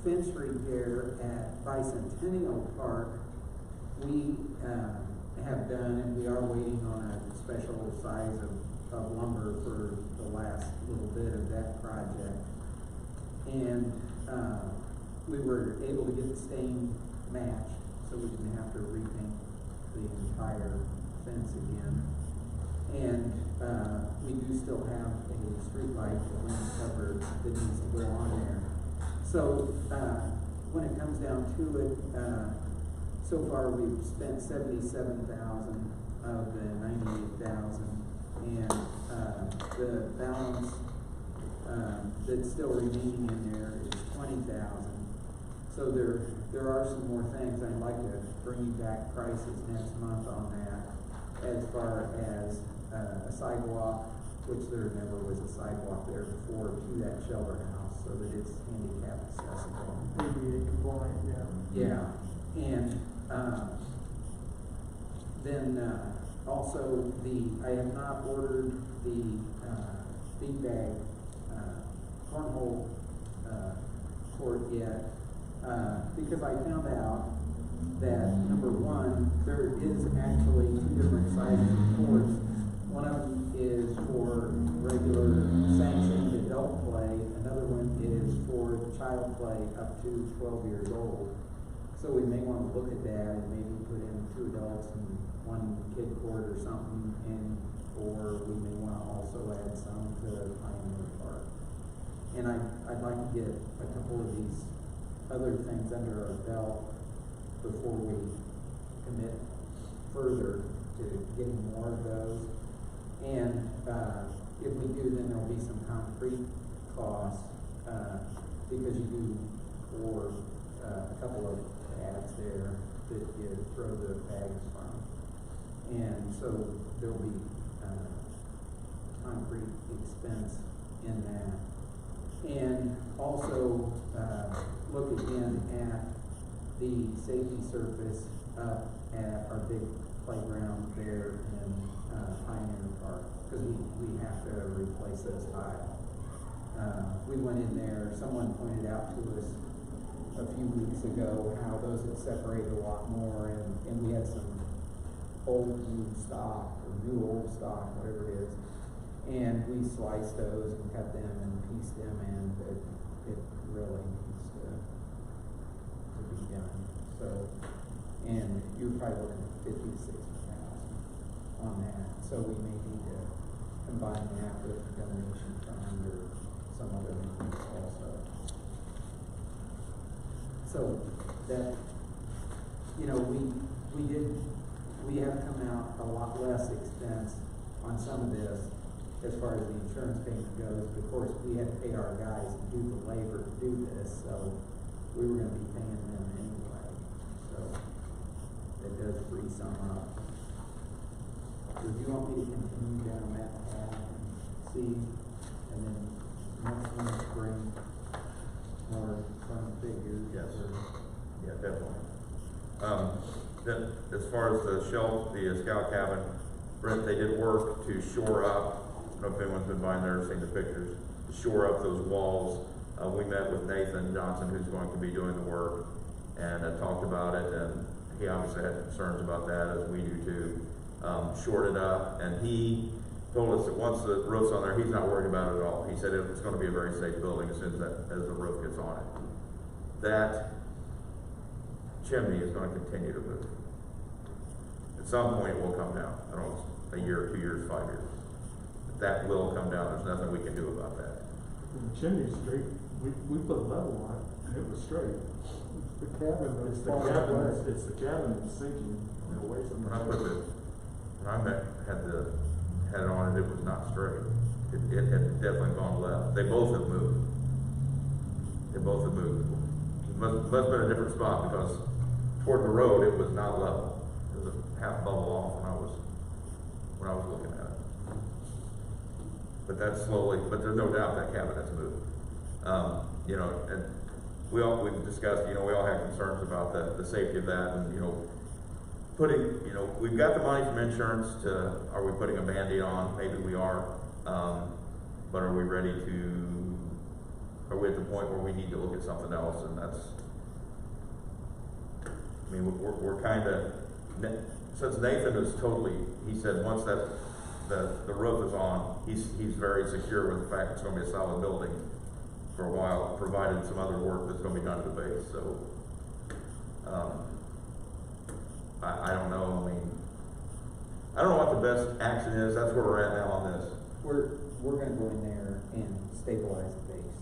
fence repair at Bicentennial Park, we have done, and we are waiting on a special size of lumber for the last little bit of that project. And we were able to get the stain matched, so we didn't have to repaint the entire fence again. And we do still have a street light that we covered that needs to go on there. So when it comes down to it, so far we've spent $77,000 of the $98,000, and the balance that's still remaining in there is $20,000. So there are some more things. I'd like to bring you back prices next month on that, as far as a sidewalk, which there never was a sidewalk there before, to that shelter house, so that it's handicap accessible. ADA compliant, yeah. Yeah, and then also I have not ordered the beanbag cornhole court yet, because I found out that, number one, there is actually two different sizes of courts. One of them is for regular sanctioned adult play. Another one is for child play up to 12 years old. So we may want to look at that and maybe put in 2 adults and 1 kid court or something, or we may want to also add some to Pioneer Park. And I'd like to get a couple of these other things under our belt before we commit further to getting more of those. And if we do, then there'll be some concrete costs, because you do pour a couple of pads there that you throw the bags from. And so there'll be concrete expense in that. And also look again at the safety surface up at our big playground there in Pioneer Park, because we have to replace those tiles. We went in there, someone pointed out to us a few weeks ago how those had separated a lot more, and we had some old new stock, or new old stock, whatever it is, and we sliced those and cut them and pieced them, and it really needs to be done. So, and you're probably looking at 50 to 60,000 on that. So we may need to combine that with a donation fund or some other means also. So that, you know, we have come out a lot less expense on some of this as far as the insurance payment goes. Of course, we had to pay our guys to do the labor to do this, so we were going to be paying them anyway. So it does free some up. So do you want me to continue down that path and see, and then next one bring more firm figures? Yes. Yeah, definitely. Then as far as the shelf, the scout cabin, Brent, they did work to shore up. I don't know if anyone's been by there, seen the pictures, to shore up those walls. We met with Nathan Johnson, who's going to be doing the work, and talked about it, and he obviously had concerns about that, as we do too. Shored it up, and he told us that once the roof's on there, he's not worried about it at all. He said it's going to be a very safe building as soon as the roof gets on it. That chimney is going to continue to move. At some point it will come down. I don't know, a year, 2 years, 5 years. That will come down. There's nothing we can do about that. The chimney's straight. We put a level on it, and it was straight. The cabin, It's the cabin that's sinking away from the When I had it on it, it was not straight. It had definitely gone left. They both have moved. It must have been a different spot, because toward the road it was not level. It was a half bubble off when I was looking at it. But that's slowly, but there's no doubt that cabin has moved. You know, and we've discussed, you know, we all have concerns about the safety of that, and, you know, we've got the money from insurance are we putting a Band-Aid on? Maybe we are, but are we ready to, are we we at the point where we need to look at something else, and that's, I mean, we're kinda, since Nathan is totally, he said once that, the roof is on, he's very secure with the fact it's gonna be a solid building for a while, provided some other work that's gonna be done to the base, so, I don't know, I mean, I don't know what the best action is, that's where we're at now on this. We're gonna go in there and stabilize the base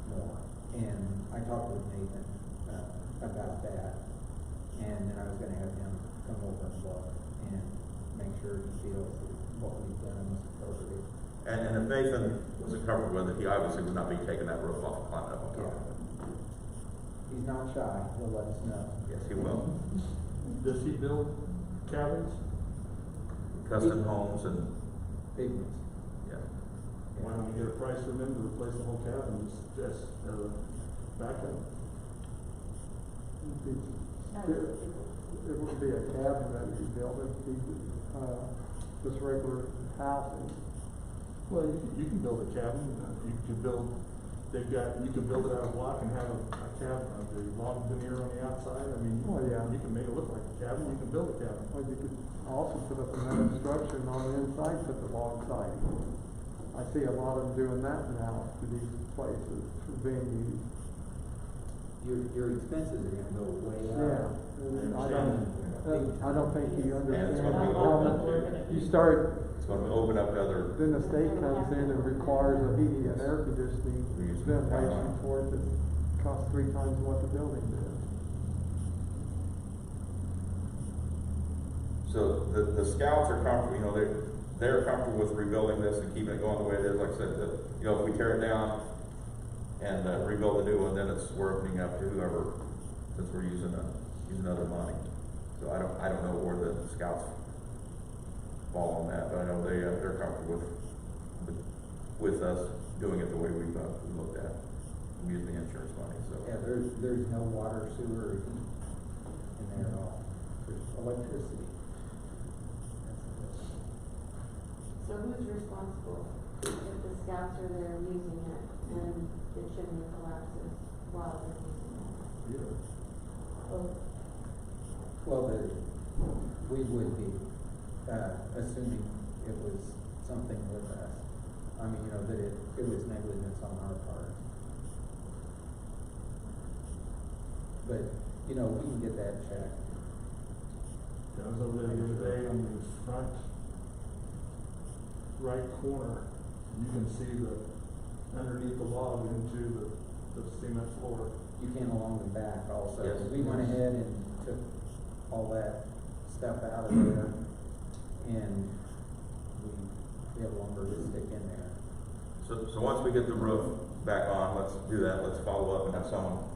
more. And I talked with Nathan, about that. And then I was gonna have him come over and look and make sure he feels that what we've done is appropriate. And if Nathan wasn't comfortable with it, he obviously would not be taking that roof off and climbing up on top. Yeah. He's not shy, he'll let us know. Yes, he will. Does he build cabins? Custom homes and, Big ones. yeah. Why don't we get a price from him to replace the whole cabin, just as a backup? It wouldn't be a cabin that you build, it'd be, just regular housing. Well, you can build a cabin, you can build, you can build it out of block and have a cabin, the log veneer on the outside, I mean, Oh, yeah. you can make it look like a cabin, you can build a cabin. Or you could also put up another structure and on the inside, put the log siding. I see a lot of them doing that now to these places for being used. Your expenses are gonna go way Yeah. up. I don't think you And understand it's gonna be how open. much, you start, It's gonna open up to other, then the state comes in and requires a heating and air conditioning ventilation for it that costs 3 times what the building did. so the scouts are comfortable, you know, they're comfortable with rebuilding this and keeping it going the way it is, like I said, you know, if we tear it down and rebuild a new one, then we're opening up to whoever, since we're using other money. So I don't know where the scouts fall on that, but I know they're comfortable with us doing it the way we looked at, using the insurance money, so. Yeah, there's no water, sewer, or heat in there at all. There's electricity. So who's responsible if the scouts are there using it and the chimney collapses while they're using it? Yeah. Oh, Well, we would be, assuming it was something with us. I mean, you know, that it was negligence on our part. But, you know, we can get that checked. I was over there the other day on the front right corner, you can see underneath the log into the cement floor. You can along the back also. Yes. We went ahead and took all that stuff out of there, and we have lumber to stick in there. So once we get the roof back on, let's do that, let's follow up and have someone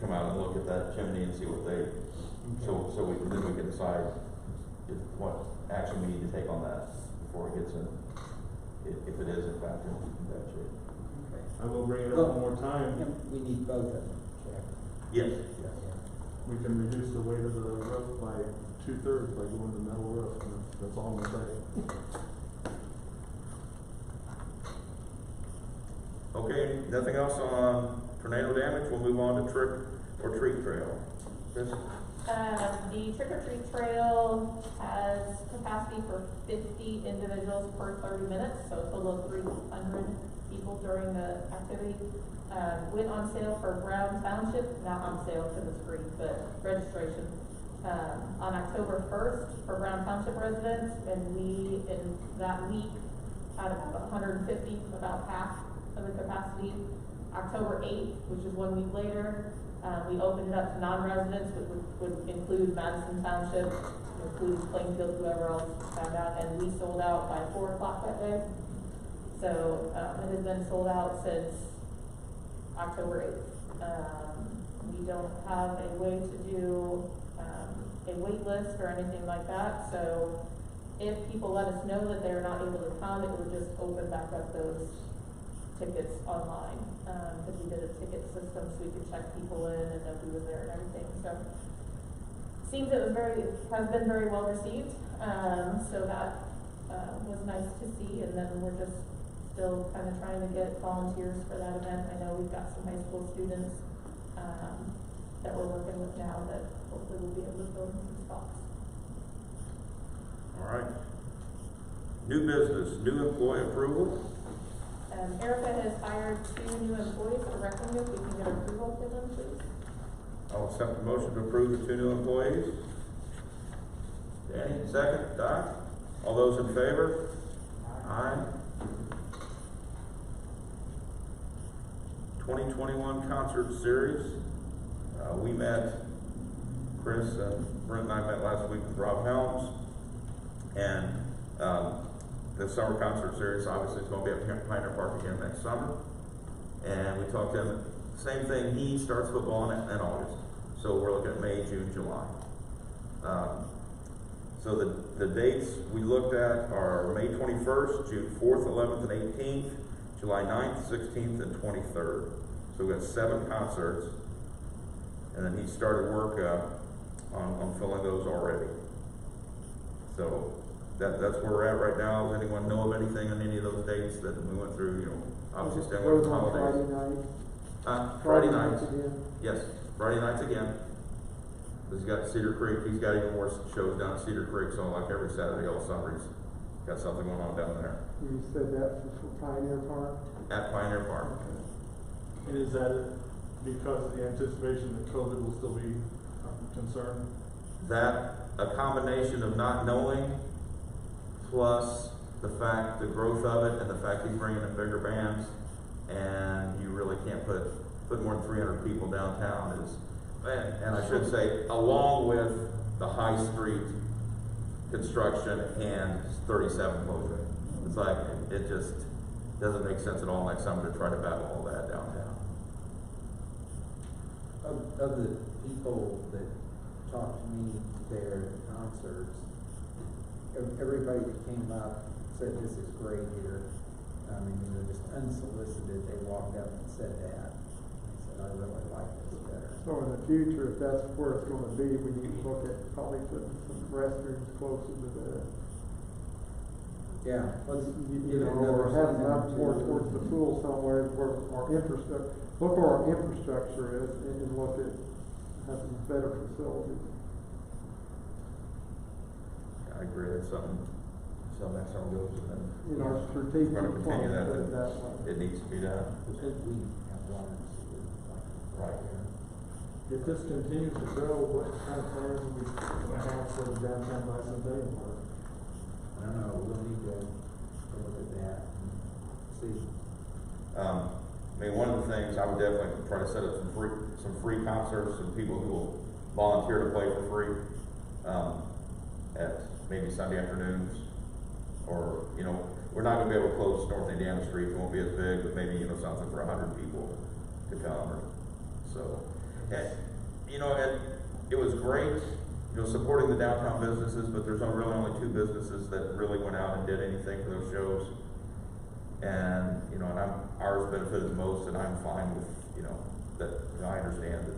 come out and look at that chimney and see what so then we can decide what action we need to take on that before it gets in, if it is in fact in that shape. Okay. I will bring it up one more time. And we need both of them checked. Yes. We can reduce the weight of the roof by 2/3 by going to metal roof, and that's all I'm gonna say. Okay, nothing else on tornado damage, we'll move on to trick or treat trail. Chris? The trick or treat trail has capacity for 50 individuals per 30 minutes, so a total of 300 people during the activity. Went on sale for Brown Township, not on sale because it's free, but registration. On October 1st for Brown Township residents, and we, in that week, had about 150, about half of the capacity. October 8th, which is 1 week later, we opened it up to non-residents, which would include Madison Township, include Plainfield, whoever else found out, and we sold out by 4 o'clock that day. So it has been sold out since October 8th. We don't have a way to do a wait list or anything like that, so if people let us know that they're not able to come, it would just open back up those tickets online, because we did a ticket system so we could check people in and know who was there and everything, so. Seems it has been very well received, so that was nice to see, and then we're just still kind of trying to get volunteers for that event. I know we've got some high school students, that we're working with now that hopefully will be able to fill in some spots. All right. New business, new employee approval. Erica has hired 2 new employees to recommend. We can get approval for them, please. I'll accept the motion to approve the 2 new employees. Danny, second. Doc? All those in favor? Aye. 2021 concert series. We met, Chris and Brent and I met last week with Rob Helms. And the summer concert series obviously is going to be at Pioneer Park again next summer. And we talked to him, same thing, he starts football in August. So we're looking at May, June, July. So the dates we looked at are May 21st, June 4th, 11th, and 18th, July 9th, 16th, and 23rd. So we got 7 concerts. And then he started work on filling those already. So that's where we're at right now. Does anyone know of anything on any of those dates that we went through? You know, obviously staying with the holidays. Friday nights. Again. Yes, Friday nights again. He's got Cedar Creek. He's got even more shows down at Cedar Creek. So like every Saturday all summer, he's got something going on down there You said that's for Pioneer Park? at Pioneer Park. And is that because of the anticipation that COVID will still be a concern? That a combination of not knowing, plus the fact, the growth of it, and the fact he's bringing in bigger bands, and you really can't put more than 300 people downtown is, and I should say, along with the High Street construction and 37 closure. It's like, it just doesn't make sense at all next summer to try to battle all that downtown. Of the people that talked to me there at the concerts, everybody that came up said this is great here. I mean, they're just unsolicited. They walked up and said that. They said, I really like this better. So in the future, if that's where it's gonna be, we need to look at probably putting some restrooms closer to the, Yeah, let's you know, or having them more towards the pool somewhere where our infrastructure, look where our infrastructure is and look at having better facilities. I agree, that's something next summer goes, and then You know, strategic we're gonna continue plan, that, put it that way. it needs to be done. Because we have water and sewer, like, Right. here. If this continues to grow, what kind of plans are we gonna have for the downtown bicentennial park? I don't know, we'll need to look at that and see. I mean, one of the things I would definitely try to set up some free concerts and people who will volunteer to play for free, at maybe Sunday afternoons, or, you know, we're not gonna be able to close North Indiana Street, it won't be as big, but maybe, you know, something for 100 people to come, or, so. And, you know, it was great, you know, supporting the downtown businesses, but there's really only 2 businesses that really went out and did anything for those shows. And, you know, and ours benefited the most, and I'm fine with, you know, that, you know, I understand that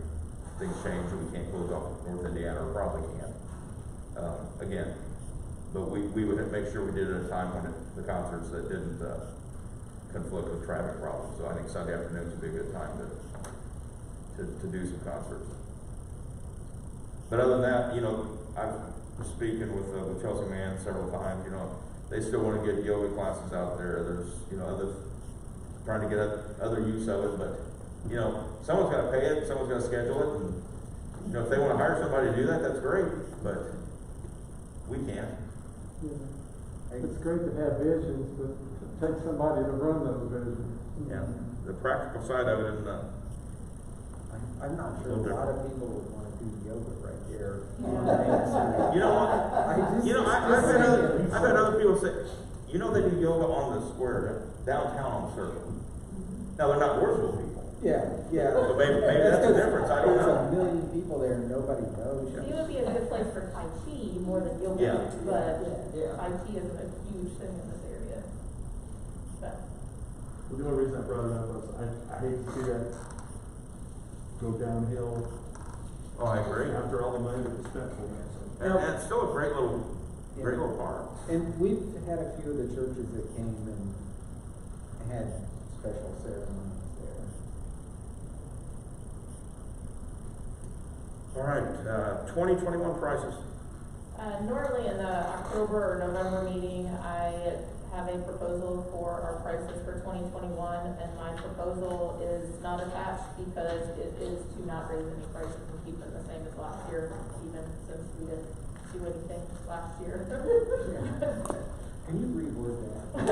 things change and we can't close off North Indiana, or probably can't. Again, but we would make sure we did it at a time when the concerts that didn't conflict with traffic problems. So I think Sunday afternoons would be a good time to do some concerts. But other than that, you know, I've been speaking with Chelsea Mann several times. You know, they still want to get yoga classes out there. There's, you know, others trying to get other use of it, but you know, someone's got to pay it, someone's got to schedule it, and you know, if they want to hire somebody to do that, that's great. But we can't. Yeah. It's great to have visions, but it takes somebody to run those visions. Yeah, the practical side of it, and I'm not sure a lot of people would want to do yoga right there. you know what? You know, I've had other people say, you know, they do yoga on the square downtown on the circle. Now they're not worshipful people. Yeah. So maybe that's the difference. I don't There's know. a million people there and nobody knows. It would be a good place for Tai Chi more than yoga, Yeah. but Yeah. Tai Chi isn't a huge thing in this area. But Well, the only reason I brought it up was I hate to see that go downhill Oh, I agree. after all the money that was spent for it. So. And it's still a great little park. And we've had a few of the churches that came and had special ceremonies there. All right, 2021 prices. Normally in the October or November meeting, I have a proposal for our prices for 2021, and my proposal is not attached because it is to not raise any prices and keep them the same as last year, even since we didn't do anything last year. Can you reword that?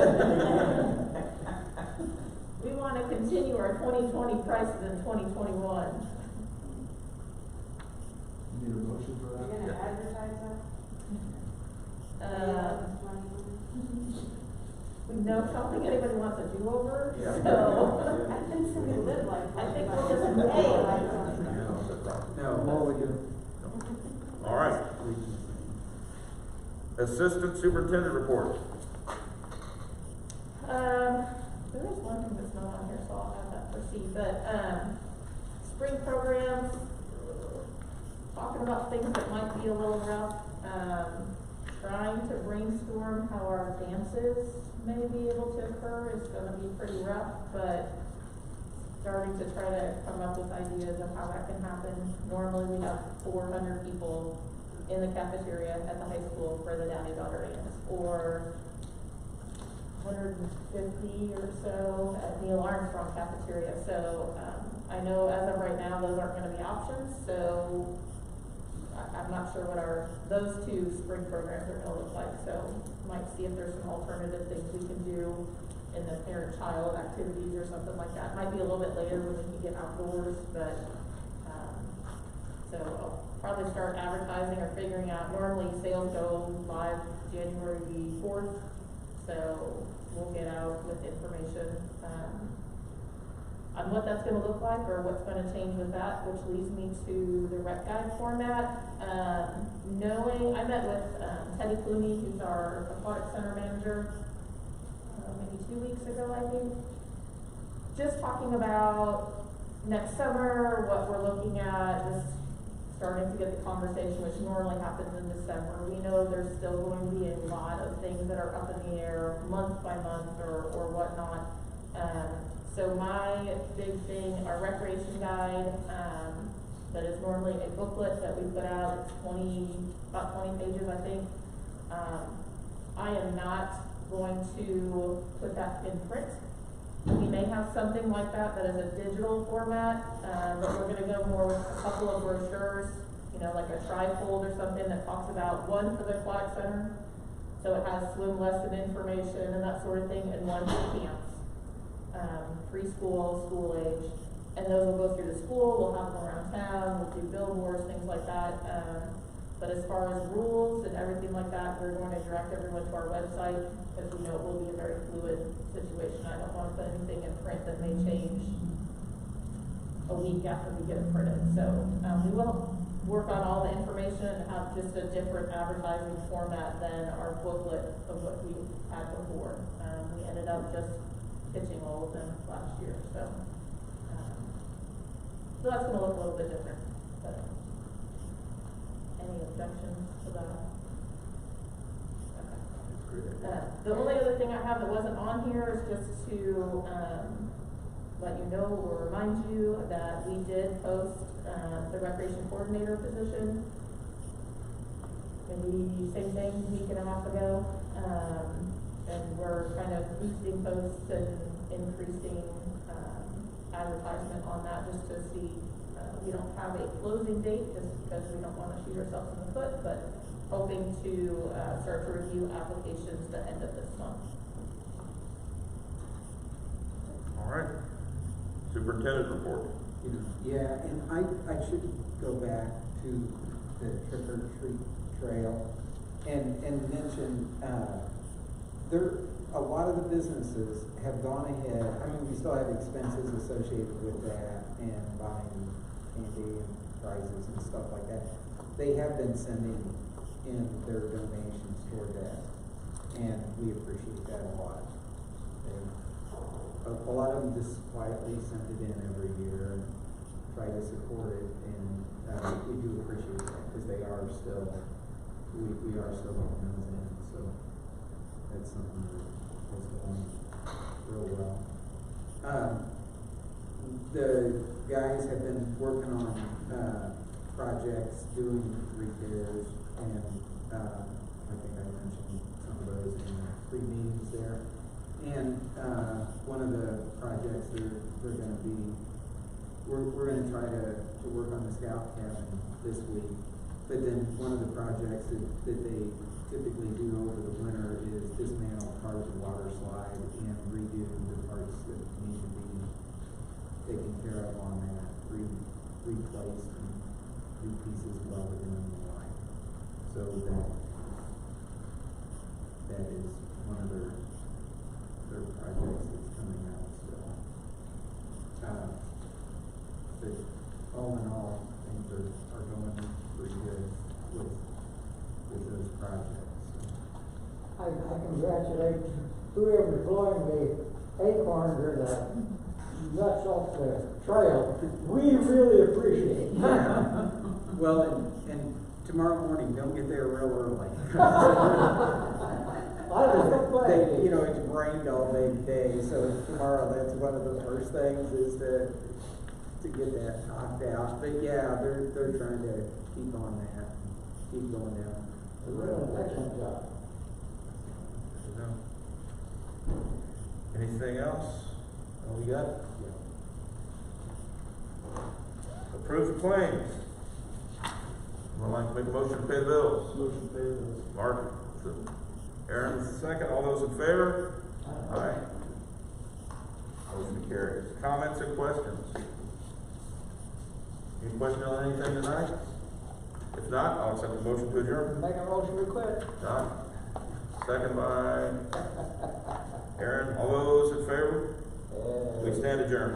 We want to continue our 2020 prices in 2021. You need a motion for You're that? gonna advertise that? No, I don't think anybody wants a do-over, Yeah. so. I think so we live like. I think we'll just pay. No. Mulligan. All right, assistant superintendent report. There is one thing that's not on here, so I'll have that for C, but, spring programs, talking about things that might be a little rough, trying to brainstorm how our dances may be able to occur is gonna be pretty rough, but starting to try to come up with ideas of how that can happen. Normally we have 400 people in the cafeteria at the high school for the daddy-daughter dance, or 150 or so at Neil Armstrong cafeteria. So I know as of right now those aren't going to be options. So I'm not sure what those two spring programs are going to look like. So might see if there's some alternative things we can do in the parent-child activities or something like that. Might be a little bit later when we can get outdoors, but so I'll probably start advertising or figuring out. Normally sales go live January 4th. So we'll get out with information on what that's going to look like or what's going to change with that, which leads me to the rec guide format. I met with Teddy Clooney, who's our aquatic center manager, maybe 2 weeks ago, I think. Just talking about next summer, what we're looking at, just starting to get the conversation, which normally happens in December. We know there's still going to be a lot of things that are up in the air month by month or whatnot. So my big thing, our recreation guide, that is normally a booklet that we put out, it's about 20 pages, I think. I am not going to put that in print. We may have something like that is a digital format, but we're going to go more with a couple of brochures, like a trifold or something that talks about one for the aquatic center, so it has swim lesson information and that sort of thing, and one for camps, preschool, school age, and those will go through the school. We'll have them around town. We'll do billboards, things like that. But as far as rules and everything like that, we're going to direct everyone to our website because we know it will be a very fluid situation. I don't want to put anything in print that may change a week after we get it printed. So we will work on all the information and have just a different advertising format than our booklet of what we had before. We ended up just pitching all of them last year. So that's going to look a little bit different. But any objections to that? Okay. The only other thing I have that wasn't on here is just to let you know or remind you that we did post the recreation coordinator position. Maybe same thing, a week and a half ago. And we're kind of boosting posts and increasing advertisement on that just to see. We don't have a closing date just because we don't want to shoot ourselves in the foot, but hoping to start to review applications the end of this month. All right, superintendent report. Yeah, and I should go back to the trick or treat trail and mention, a lot of the businesses have gone ahead. I mean, we still have expenses associated with that and buying candy and prizes and stuff like that. They have been sending in their donations toward that, and we appreciate that a lot. A lot of them just quietly send it in every year and try to support it, and we do appreciate that because they are still, we are still getting those in, so that's something that's going. real well. The guys have been working on, projects, doing repairs, and, I think I mentioned some of those in the pre-meetings there. And, one of the projects they're gonna be, we're gonna try to work on the scout cabin this week. But then one of the projects that they typically do over the winter is dismantle part of the water slide and redo the parts that need to be taken care of on that, replaced and do pieces welded in the line. So that is one of their projects that's coming out still. But all in all, things are going pretty good with those projects. I congratulate whoever's blowing the acorns or the nuts off the trail. We really appreciate it. Well, and tomorrow morning, don't get there real early. I was complaining. You know, it's rained all day today, so tomorrow, that's one of the first things is to get that knocked out. But yeah, they're trying to keep on that, keep going down the You're doing an excellent job. Anything else? All we got? Yeah. Approved claims. Would like to make a motion to pay the bills? Motion pays. Mark, Aaron, second. All those in favor? Aye. Motion carries. Comments and questions? Any question on anything tonight? If not, I'll accept the motion to adjourn. Make a motion to quit. John? Second by Aaron. All those in favor? We stand adjourned.